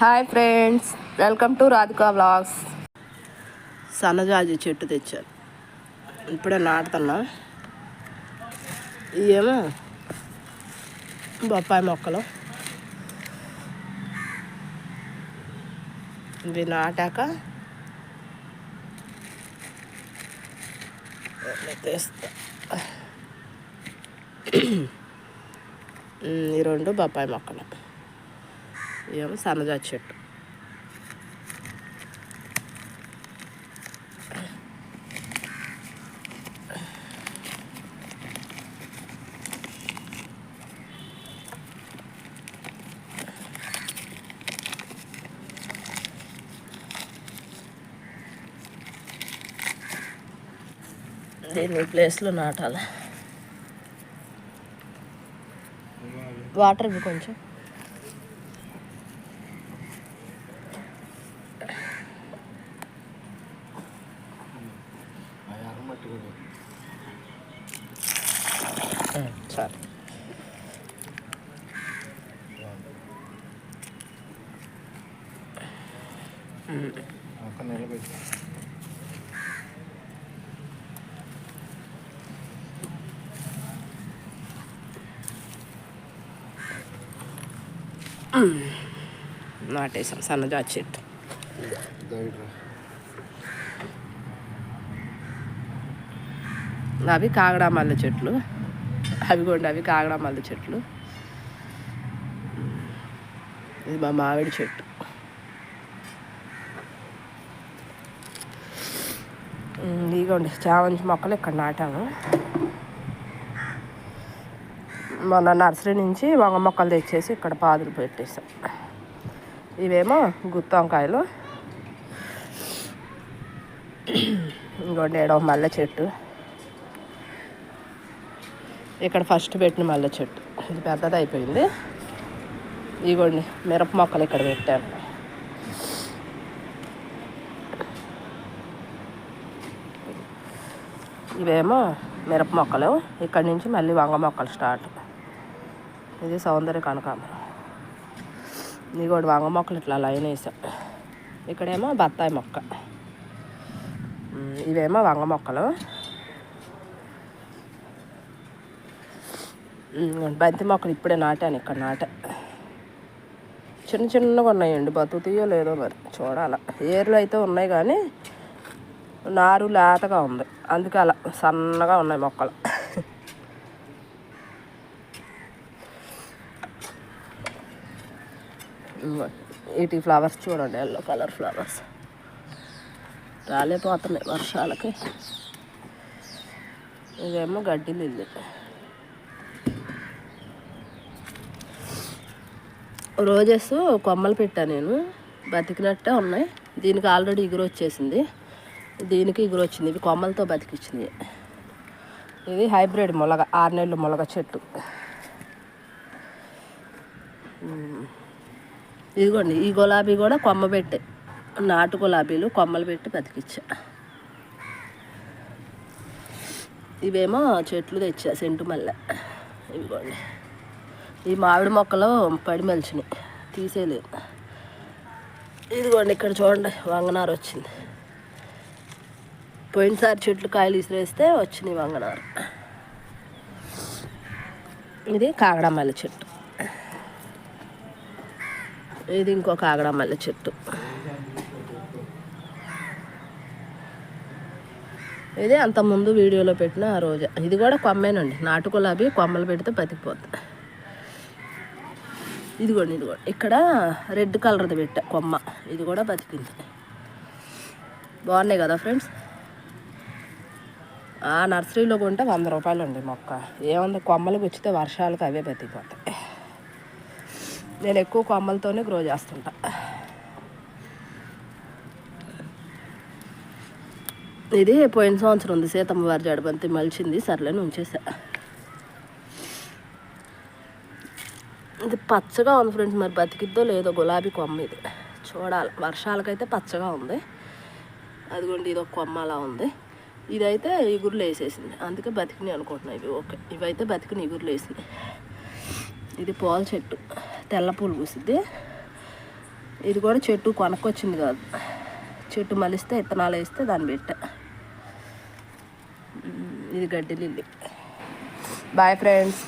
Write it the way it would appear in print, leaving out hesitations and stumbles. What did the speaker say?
Hi friends, welcome to Radhika vlogs. సన్నజాజి చెట్టు తెచ్చాను, ఇప్పుడే నాటుతున్నా. ఇవేమో బొప్పాయి మొక్కలు. ఇవి నాటాక తెస్తా. ఈ రెండు బొప్పాయి మొక్కలు, ఇవేమో సన్నజాజి చెట్టు. దీన్ని ప్లేస్లో నాటాలి. వాటర్ ఇవి కొంచెం. సరే, నాటేసాం సన్నజాజి చెట్టు. అవి కాగడా మల్లె చెట్లు, అవి కూడా అవి కాగడా మల్లె చెట్లు. ఇది మా మామిడి చెట్టు. ఇదిగోండి చామంతి మొక్కలు ఇక్కడ నాటాము. మొన్న నర్సరీ నుంచి వంగ మొక్కలు తెచ్చేసి ఇక్కడ పాదులు పెట్టేసాం. ఇవేమో గుత్తి వంకాయలు. ఇంకోండి ఏడో మల్లె చెట్టు, ఇక్కడ ఫస్ట్ పెట్టిన మల్లె చెట్టు, ఇది పెద్దది అయిపోయింది. ఇదిగోండి మిరప మొక్కలు ఇక్కడ పెట్టాను. ఇవేమో మిరప మొక్కలు. ఇక్కడి నుంచి మళ్ళీ వంగ మొక్కలు స్టార్ట్. ఇది సౌందర్య కనకాంబరం. ఇది కూడా వంగ మొక్కలు ఇట్లా లైన్ వేసాం. ఇక్కడేమో బత్తాయి మొక్క. ఇవేమో వంగ మొక్కలు. బంతి మొక్కలు ఇప్పుడే నాటాను, ఇక్కడ నాటా. చిన్న చిన్నగా ఉన్నాయండి, బతుకుతాయో లేదో మరి చూడాల. ఏర్లు అయితే ఉన్నాయి కానీ నారు లేతగా ఉంది, అందుకే అలా సన్నగా ఉన్నాయి మొక్కలు. వీటి ఫ్లవర్స్ చూడండి, ఎల్లో కలర్ ఫ్లవర్స్ రాలేపోతున్నాయి వర్షాలకి. ఇదేమో గడ్డి లిల్లీ. రోజెస్ కొమ్మలు పెట్టా నేను, బతికినట్టే ఉన్నాయి. దీనికి ఆల్రెడీ ఇగురు వచ్చేసింది, దీనికి ఇగురు వచ్చింది. ఇవి కొమ్మలతో బతికిచ్చినాయి. ఇది హైబ్రిడ్ మొలగ, 6 నెలలు మొలగ చెట్టు. ఇదిగోండి ఈ గులాబీ కూడా కొమ్మ పెట్టే, నాటు గులాబీలు కొమ్మలు పెట్టి బతికిచ్చా. ఇవేమో చెట్లు తెచ్చా, సెంటు మల్లె. ఇదిగోండి ఈ మామిడి మొక్కలు పడి మలిచినాయి, తీసేయలేదు. ఇదిగోండి ఇక్కడ చూడండి వంగనారు వచ్చింది. పోయినసారి చెట్లు కాయలు ఇసిరేస్తే వచ్చినాయి వంగనారు. ఇది కాగడా మల్లె చెట్టు. ఇది ఇంకో కాగడా మల్లె చెట్టు. ఇది అంతకుముందు వీడియోలో పెట్టిన ఆ రోజు. ఇది కూడా కొమ్మేనండి, నాటు గులాబీ కొమ్మలు పెడితే బతికిపోతుంది. ఇదిగోండి ఇక్కడ రెడ్ కలర్ది పెట్టా కొమ్మ, ఇది కూడా బతికింది. బాగున్నాయి కదా ఫ్రెండ్స్. ఆ నర్సరీలో కొంటే 100 రూపాయలు అండి మొక్క. ఏముంది, కొమ్మలకు వచ్చితే వర్షాలకు అవే బతికిపోతాయి. నేను ఎక్కువ కొమ్మలతోనే గ్రో చేస్తుంటా. ఇది పోయిన సంవత్సరం ఉంది, సీతమ్మ వారి జడబంతి మలిచింది, సర్లేని ఉంచేసా. ఇది పచ్చగా ఉంది ఫ్రెండ్స్, మరి బతికిద్దో లేదో గులాబీ కొమ్మ. ఇది చూడాలి, వర్షాలకైతే పచ్చగా ఉంది. అదిగోండి ఇది ఒక కొమ్మ అలా ఉంది. ఇదైతే ఇగురులు వేసేసింది, అందుకే బతికినాయి అనుకుంటున్నాయి ఇవి. ఓకే, ఇవైతే బతికిన ఇగురులు వేసింది. ఇది పూల చెట్టు, తెల్ల పూలు పూసిద్ది. ఇది కూడా చెట్టు కొనుక్కొచ్చింది కాదు, చెట్టు మలిస్తే విత్తనాలు వేస్తే దాన్ని పెట్టా. ఇది గడ్డి లిల్లీ. Bye friends.